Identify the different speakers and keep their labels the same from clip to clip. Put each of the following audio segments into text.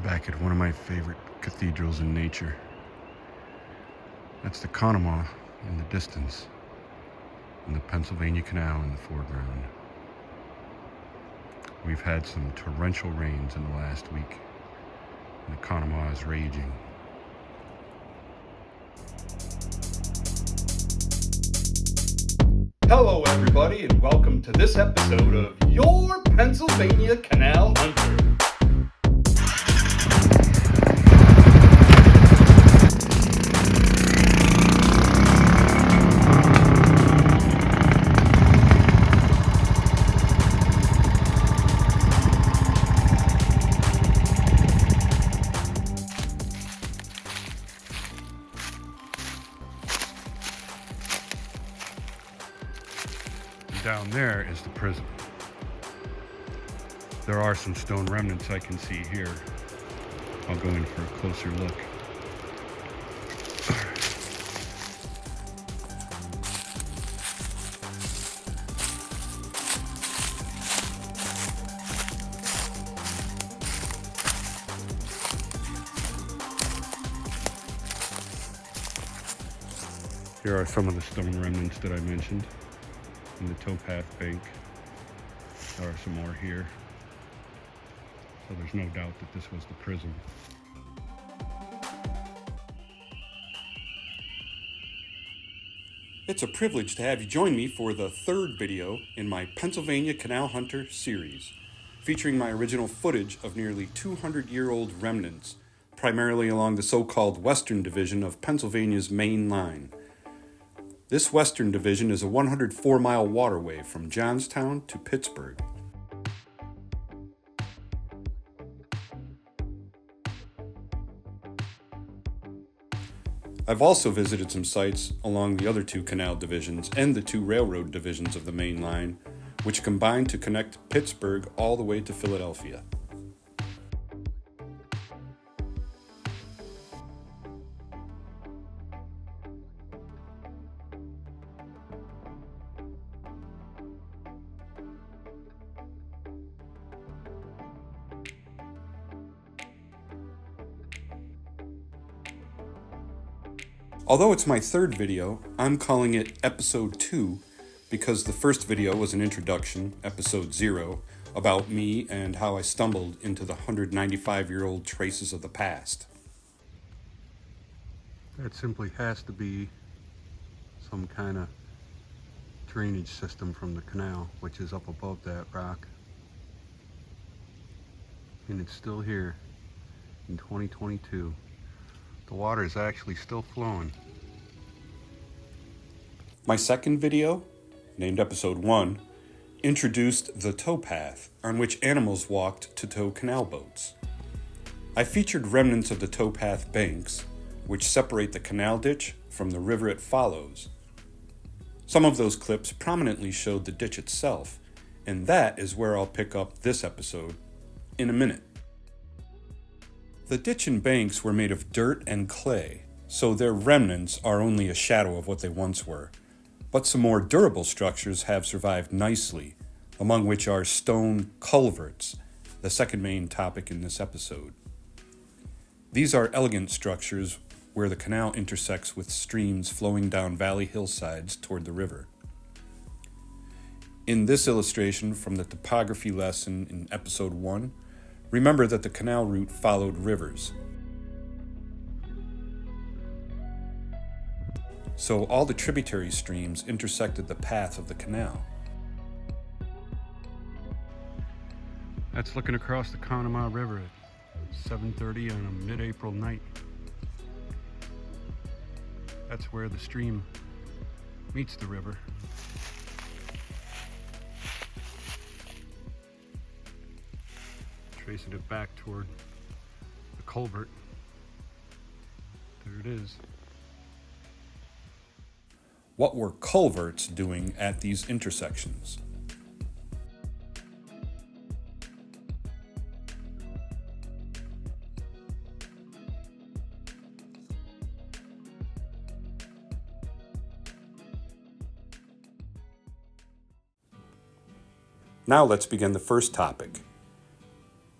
Speaker 1: back at one of my favorite cathedrals in nature. That's the Conemaugh in the distance, and the Pennsylvania Canal in the foreground. We've had some torrential rains in the last week, and the Conemaugh is raging.
Speaker 2: Hello everybody, and welcome to this episode of your Pennsylvania Canal Hunter.
Speaker 1: Down there is the Prism. There are some stone remnants I can see here. I'll go in for a closer look. Here are some of the stone remnants that I mentioned in the towpath bank. There are some more here. So there's no doubt that this was the Prism.
Speaker 3: It's a privilege to have you join me for the third video in my Pennsylvania Canal Hunter series, featuring my original footage of nearly 200-year-old remnants, primarily along the so-called Western Division of Pennsylvania's main line. This Western Division is a 104-mile waterway from Johnstown to Pittsburgh. I've also visited some sites along the other two canal divisions and the two railroad divisions of the main line, which combine to connect Pittsburgh all the way to Philadelphia. Although it's my third video, I'm calling it Episode 2 because the first video was an introduction, Episode 0, about me and how I stumbled into the 195-year-old traces of the past.
Speaker 1: That simply has to be some kind of drainage system from the canal, which is up above that rock. And it's still here in 2022. The water is actually still flowing.
Speaker 3: My second video, named Episode 1, introduced the towpath on which animals walked to tow canal boats. I featured remnants of the towpath banks, which separate the canal ditch from the river it follows. Some of those clips prominently showed the ditch itself, and that is where I'll pick up this episode in a minute. The ditch and banks were made of dirt and clay, so their remnants are only a shadow of what they once were. But some more durable structures have survived nicely, among which are stone culverts, the second main topic in this episode. These are elegant structures where the canal intersects with streams flowing down valley hillsides toward the river. In this illustration from the topography lesson in Episode 1, remember that the canal route followed rivers. So all the tributary streams intersected the path of the canal.
Speaker 1: That's looking across the Conemaugh River at 7:30 on a mid-April night. That's where the stream meets the river. Tracing it back toward the culvert. There it is.
Speaker 3: What were culverts doing at these intersections? Now let's begin the first topic.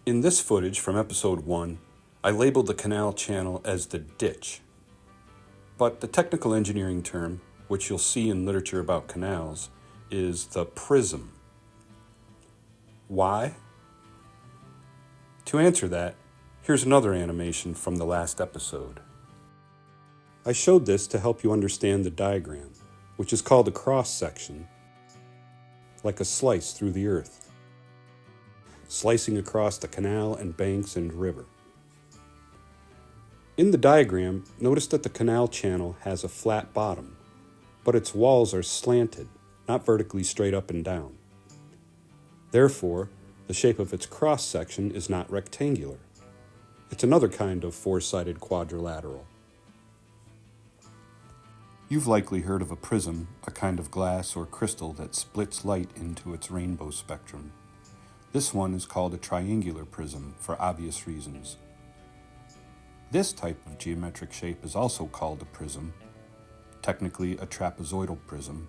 Speaker 3: In this footage from Episode 1, I labeled the canal channel as the ditch, but the technical engineering term, which you'll see in literature about canals, is the prism. Why? To answer that, here's another animation from the last episode. I showed this to help you understand the diagram, which is called a cross-section, like a slice through the earth, slicing across the canal and banks and river. In the diagram, notice that the canal channel has a flat bottom, but its walls are slanted, not vertically straight up and down. Therefore, the shape of its cross-section is not rectangular. It's another kind of four-sided quadrilateral. You've likely heard of a prism, a kind of glass or crystal that splits light into its rainbow spectrum. This one is called a triangular prism for obvious reasons. This type of geometric shape is also called a prism, technically a trapezoidal prism,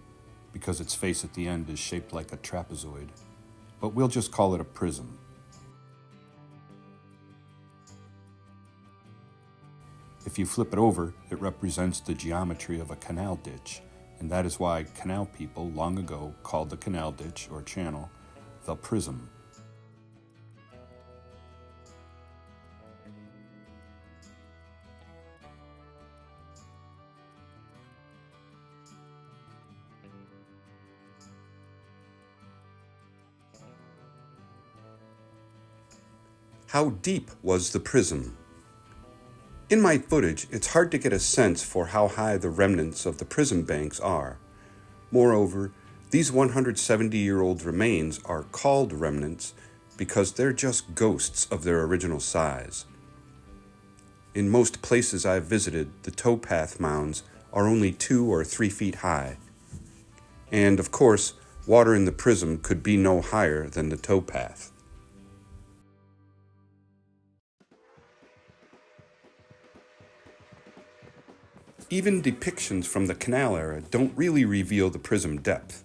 Speaker 3: because its face at the end is shaped like a trapezoid, but we'll just call it a prism. If you flip it over, it represents the geometry of a canal ditch, and that is why canal people long ago called the canal ditch or channel the prism. How deep was the prism? In my footage, it's hard to get a sense for how high the remnants of the prism banks are. Moreover, these 170-year-old remains are called remnants because they're just ghosts of their original size. In most places I've visited, the towpath mounds are only 2 or 3 feet high. And, of course, water in the prism could be no higher than the towpath. Even depictions from the canal era don't really reveal the prism depth.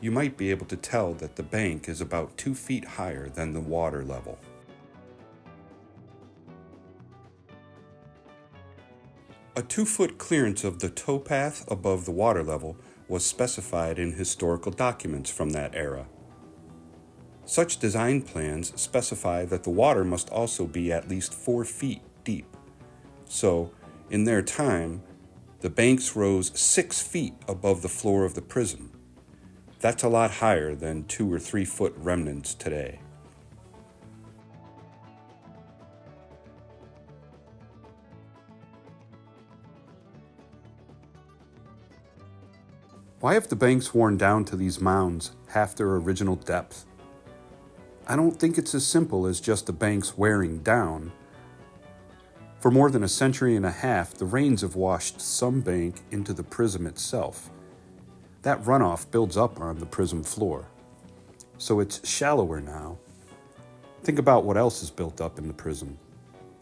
Speaker 3: You might be able to tell that the bank is about 2 feet higher than the water level. A 2-foot clearance of the towpath above the water level was specified in historical documents from that era. Such design plans specify that the water must also be at least 4 feet deep. So, in their time, the banks rose 6 feet above the floor of the prism. That's a lot higher than 2 or 3 foot remnants today. Why have the banks worn down to these mounds half their original depth? I don't think it's as simple as just the banks wearing down. For more than a century and a half, the rains have washed some bank into the prism itself. That runoff builds up on the prism floor, so it's shallower now. Think about what else is built up in the prism.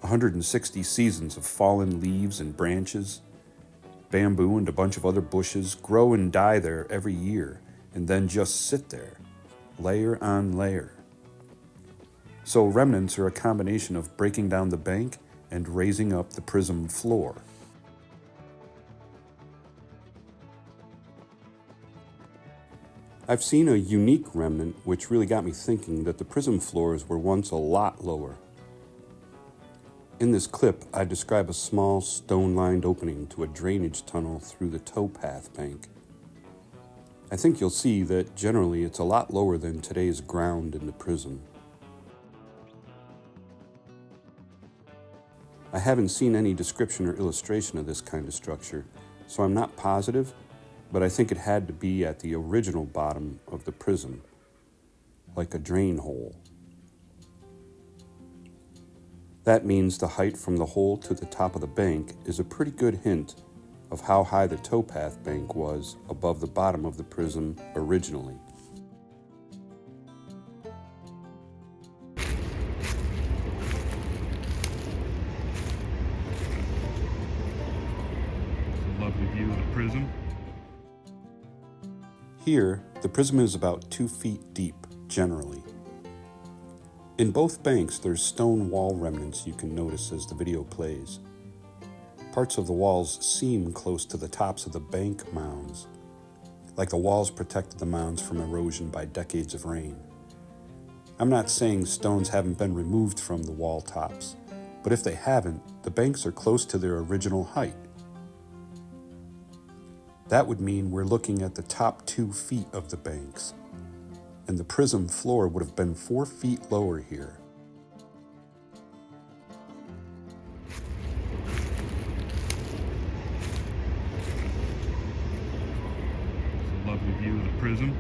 Speaker 3: 160 seasons of fallen leaves and branches. Bamboo and a bunch of other bushes grow and die there every year, and then just sit there, layer on layer. So remnants are a combination of breaking down the bank and raising up the prism floor. I've seen a unique remnant which really got me thinking that the prism floors were once a lot lower. In this clip, I describe a small stone-lined opening to a drainage tunnel through the towpath bank. I think you'll see that generally it's a lot lower than today's ground in the prism. I haven't seen any description or illustration of this kind of structure, so I'm not positive, but I think it had to be at the original bottom of the prism, like a drain hole. That means the height from the hole to the top of the bank is a pretty good hint of how high the towpath bank was above the bottom of the prism originally.
Speaker 1: Lovely view of the prism.
Speaker 3: Here, the prism is about 2 feet deep, generally. In both banks, there's stone wall remnants you can notice as the video plays. Parts of the walls seem close to the tops of the bank mounds, like the walls protected the mounds from erosion by decades of rain. I'm not saying stones haven't been removed from the wall tops, but if they haven't, the banks are close to their original height. That would mean we're looking at the top 2 feet of the banks, and the prism floor would have been 4 feet lower here.
Speaker 1: It's a lovely view of the prism.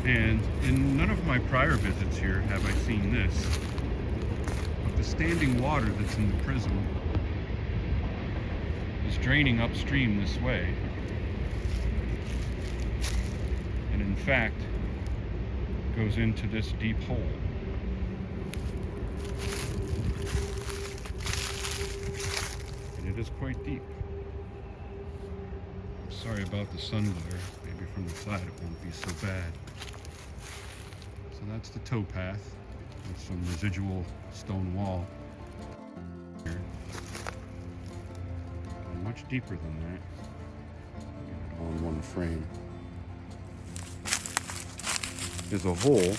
Speaker 1: And in none of my prior visits here have I seen this, but the standing water that's in the prism is draining upstream this way, and in fact goes into this deep hole. And it is quite deep. I'm sorry about the sun glare. Maybe from the side it won't be so bad. So that's the towpath with some residual stone wall here. And much deeper than that. Get it all in one frame. Is a hole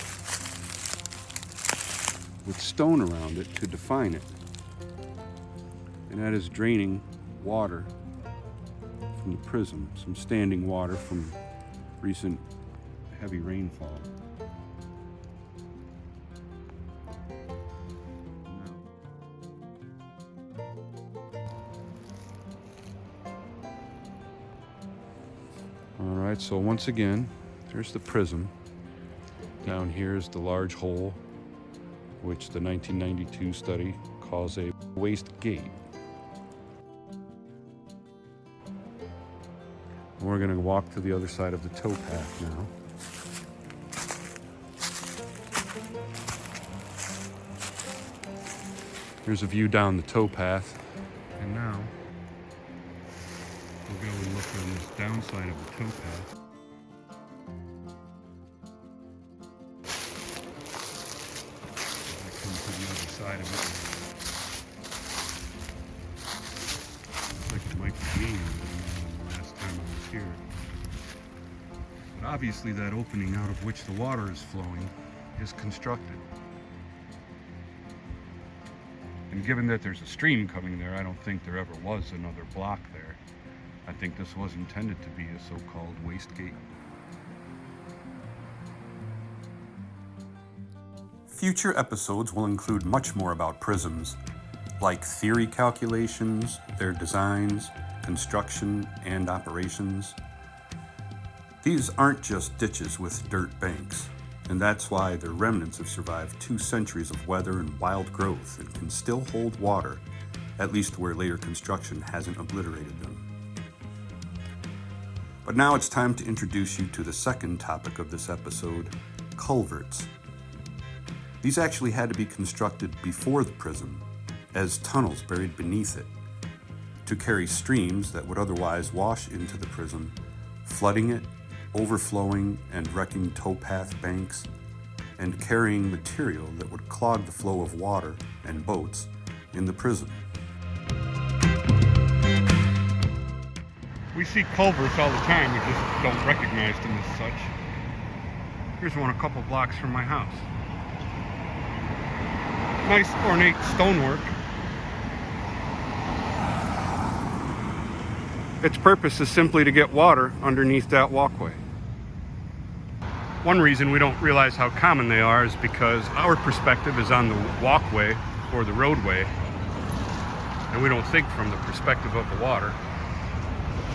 Speaker 1: with stone around it to define it. And that is draining water from the prism, some standing water from recent heavy rainfall. All right, so once again, there's the prism. Down here is the large hole, which the 1992 study calls a waste gate. We're going to walk to the other side of the towpath now. Here's a view down the towpath, and now we'll go and look on this downside of the towpath. Side of it. Looks like it might be green the last time I was here. But obviously that opening out of which the water is flowing is constructed. And given that there's a stream coming there, I don't think there ever was another block there. I think this was intended to be a so-called waste gate.
Speaker 3: Future episodes will include much more about prisms, like theory calculations, their designs, construction, and operations. These aren't just ditches with dirt banks, and that's why their remnants have survived 2 centuries of weather and wild growth and can still hold water, at least where later construction hasn't obliterated them. But now it's time to introduce you to the second topic of this episode, culverts. These actually had to be constructed before the prism, as tunnels buried beneath it, to carry streams that would otherwise wash into the prism, flooding it, overflowing and wrecking towpath banks, and carrying material that would clog the flow of water and boats in the prism.
Speaker 1: We see culverts all the time, we just don't recognize them as such. Here's one a couple blocks from my house. Nice ornate stonework. Its purpose is simply to get water underneath that walkway. One reason we don't realize how common they are is because our perspective is on the walkway or the roadway, and we don't think from the perspective of the water.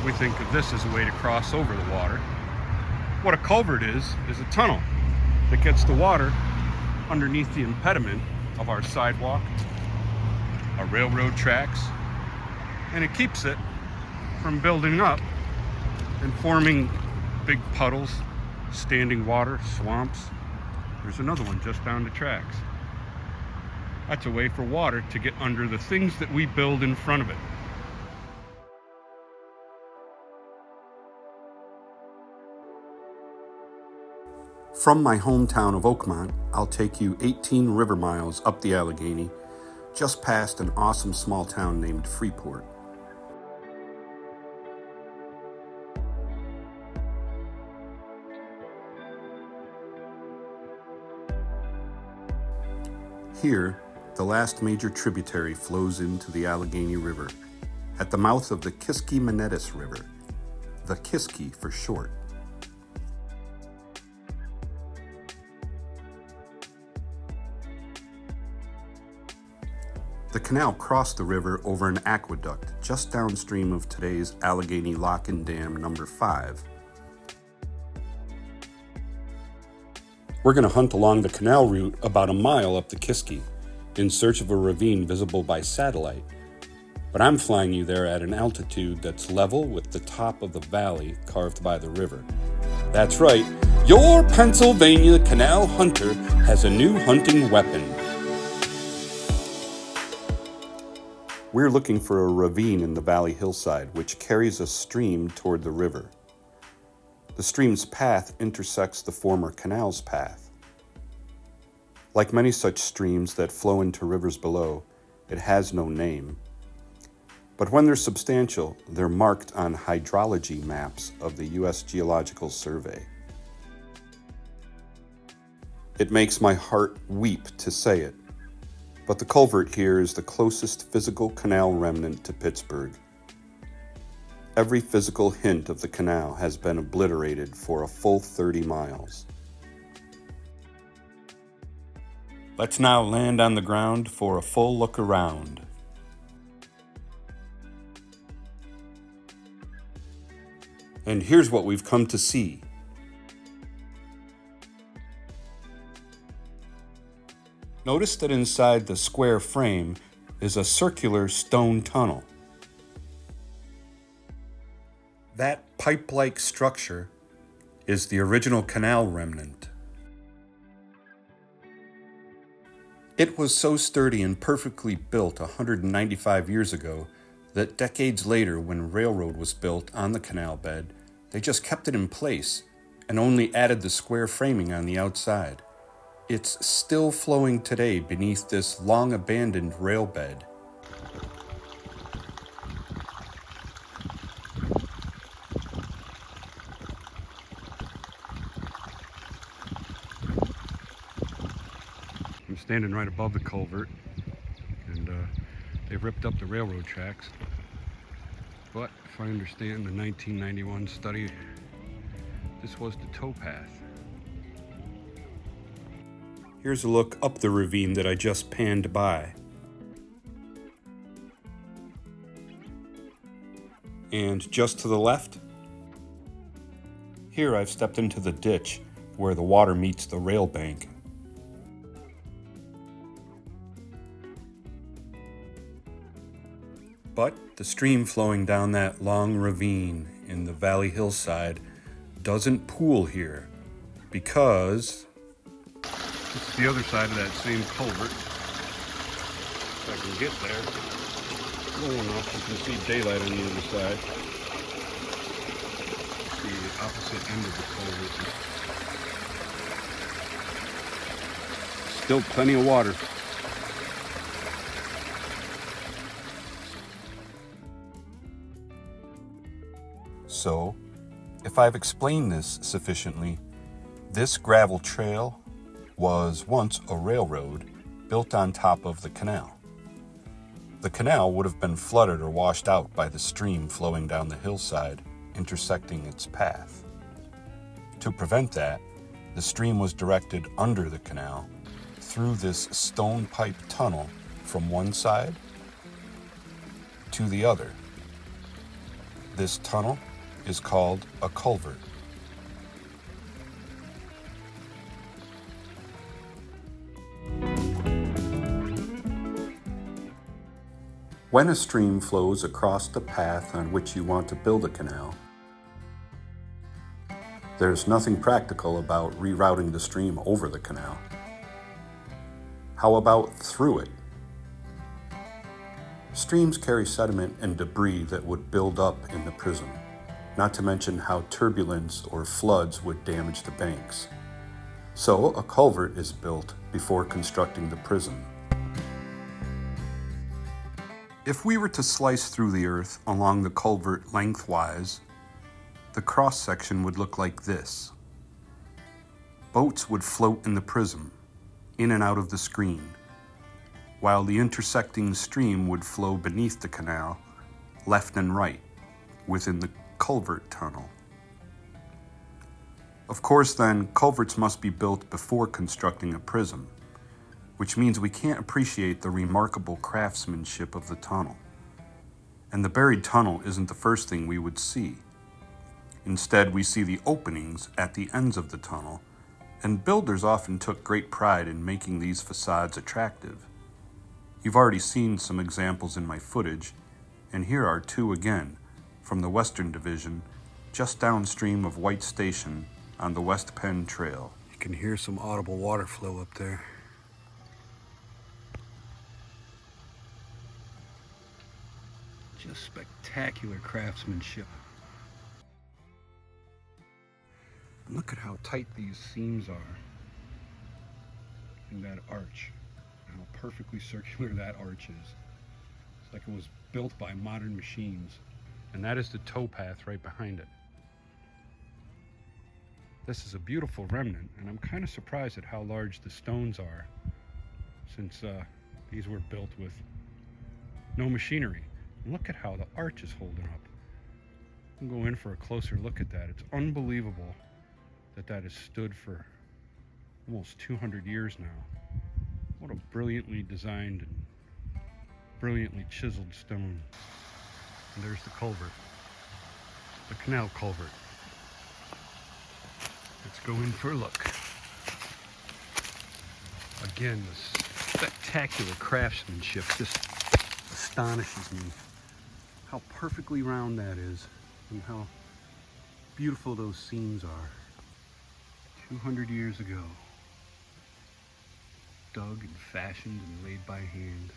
Speaker 1: We think of this as a way to cross over the water. What a culvert is a tunnel that gets the water underneath the impediment of our sidewalk, our railroad tracks, and it keeps it from building up and forming big puddles, standing water, swamps. There's another one just down the tracks. That's a way for water to get under the things that we build in front of it.
Speaker 3: From my hometown of Oakmont, I'll take you 18 river miles up the Allegheny, just past an awesome small town named Freeport. Here, the last major tributary flows into the Allegheny River, at the mouth of the Kiski-Manetis River, the Kiski for short. The canal crossed the river over an aqueduct just downstream of today's Allegheny Lock and Dam number 5. We're going to hunt along the canal route about a mile up the Kiski in search of a ravine visible by satellite, but I'm flying you there at an altitude that's level with the top of the valley carved by the river. That's right, your Pennsylvania Canal Hunter has a new hunting weapon. We're looking for a ravine in the valley hillside which carries a stream toward the river. The stream's path intersects the former canal's path. Like many such streams that flow into rivers below, it has no name. But when they're substantial, they're marked on hydrology maps of the U.S. Geological Survey. It makes my heart weep to say it, but the culvert here is the closest physical canal remnant to Pittsburgh. Every physical hint of the canal has been obliterated for a full 30 miles. Let's now land on the ground for a full look around. And here's what we've come to see. Notice that inside the square frame is a circular stone tunnel. That pipe-like structure is the original canal remnant. It was so sturdy and perfectly built 195 years ago that decades later, when railroad was built on the canal bed, they just kept it in place and only added the square framing on the outside. It's still flowing today beneath this long-abandoned rail bed.
Speaker 1: I'm standing right above the culvert, and they've ripped up the railroad tracks. But if I understand the 1991 study, this was the towpath.
Speaker 3: Here's a look up the ravine that I just panned by. And just to the left, here I've stepped into the ditch where the water meets the rail bank. But the stream flowing down that long ravine in the valley hillside doesn't pool here because
Speaker 1: It's the other side of that same culvert. If I can get there, low enough you can see daylight on the other side. See the opposite end of the culvert. Still plenty of water.
Speaker 3: So, if I've explained this sufficiently, this gravel trail was once a railroad built on top of the canal. The canal would have been flooded or washed out by the stream flowing down the hillside, intersecting its path. To prevent that, the stream was directed under the canal through this stone pipe tunnel from one side to the other. This tunnel is called a culvert. When a stream flows across the path on which you want to build a canal, there's nothing practical about rerouting the stream over the canal. How about through it? Streams carry sediment and debris that would build up in the prism, not to mention how turbulence or floods would damage the banks. So a culvert is built before constructing the prism. If we were to slice through the earth along the culvert lengthwise, the cross-section would look like this. Boats would float in the prism, in and out of the screen, while the intersecting stream would flow beneath the canal, left and right, within the culvert tunnel. Of course, then, culverts must be built before constructing a prism, which means we can't appreciate the remarkable craftsmanship of the tunnel. And the buried tunnel isn't the first thing we would see. Instead, we see the openings at the ends of the tunnel, and builders often took great pride in making these facades attractive. You've already seen some examples in my footage, and here are two again from the Western Division, just downstream of White Station on the West Penn Trail. You can hear some audible water flow up there. Just spectacular craftsmanship. Look at how tight these seams are in that arch. How perfectly circular that arch is. It's like it was built by modern machines. And that is the towpath right behind it. This is a beautiful remnant, and I'm kind of surprised at how large the stones are, since these were built with no machinery. And look at how the arch is holding up. I'll go in for a closer look at that. It's unbelievable that that has stood for almost 200 years now. What a brilliantly designed and brilliantly chiseled stone. And there's the culvert, the canal culvert. Let's go in for a look. Again, this spectacular craftsmanship just astonishes me. How perfectly round that is, and how beautiful those seams are. 200 years ago. Dug and fashioned and laid by hand.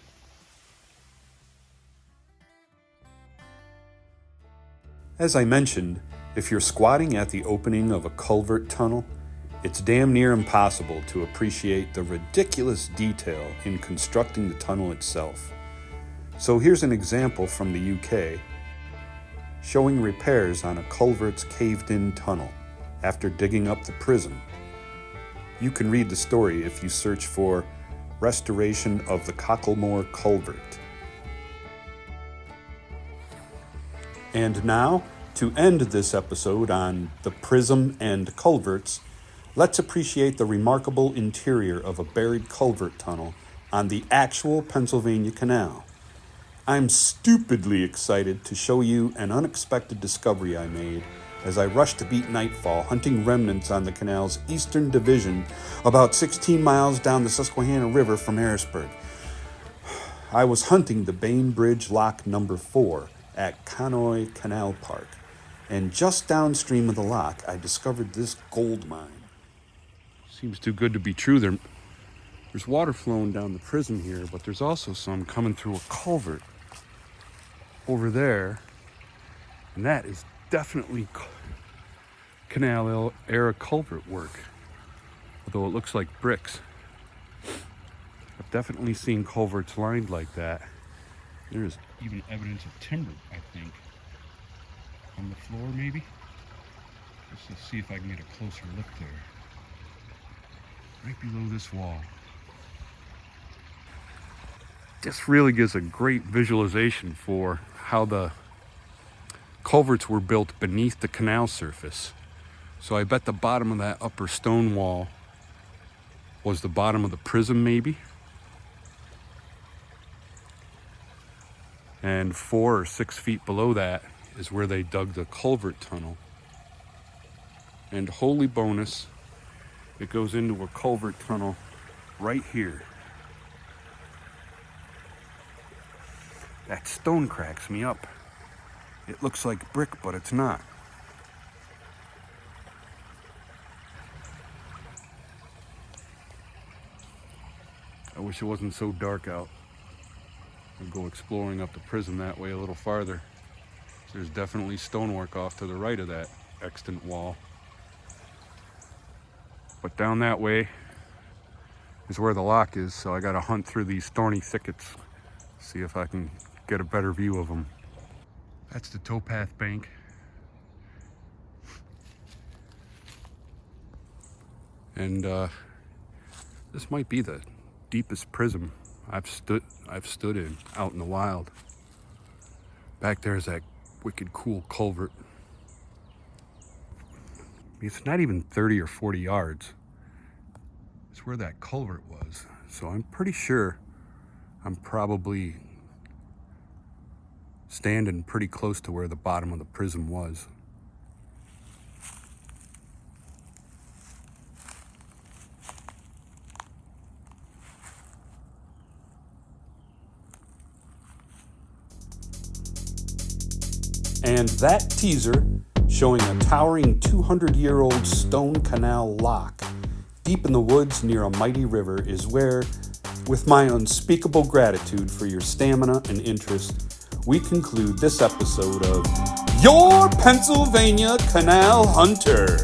Speaker 3: As I mentioned, if you're squatting at the opening of a culvert tunnel, it's damn near impossible to appreciate the ridiculous detail in constructing the tunnel itself. So here's an example from the UK, showing repairs on a culvert's caved-in tunnel after digging up the prism. You can read the story if you search for Restoration of the Cocklemore Culvert. And now, to end this episode on the Prism and Culverts, let's appreciate the remarkable interior of a buried culvert tunnel on the actual Pennsylvania Canal. I'm stupidly excited to show you an unexpected discovery I made as I rushed to beat nightfall hunting remnants on the canal's eastern division about 16 miles down the Susquehanna River from Harrisburg. I was hunting the Bainbridge Lock number 4 at Connoy Canal Park, and just downstream of the lock I discovered this gold mine. Seems too good to be true. There's water flowing down the prism here, but there's also some coming through a culvert over there, and that is definitely canal era culvert work, although it looks like bricks. I've definitely seen culverts lined like that. There's even evidence of timber, I think, on the floor maybe. Let's see if I can get a closer look there. Right below this wall. This really gives a great visualization for how the culverts were built beneath the canal surface. So I bet the bottom of that upper stone wall was the bottom of the prism maybe. And 4 or 6 feet below that is where they dug the culvert tunnel. And holy bonus, it goes into a culvert tunnel right here. That stone cracks me up. It looks like brick, but it's not. I wish it wasn't so dark out. I'll go exploring up the prism that way a little farther. There's definitely stonework off to the right of that extant wall.
Speaker 1: But down that way is where the lock is, so I gotta hunt through these thorny thickets, see if I can get a better view of them. That's the towpath bank. And this might be the deepest prism I've stood in out in the wild. Back there's that wicked cool culvert. It's not even 30 or 40 yards. It's where that culvert was. So I'm pretty sure I'm probably standing pretty close to where the bottom of the prism was.
Speaker 3: And that teaser, showing a towering 200-year-old stone canal lock deep in the woods near a mighty river, is where, with my unspeakable gratitude for your stamina and interest, we conclude this episode of Your Pennsylvania Canal Hunter.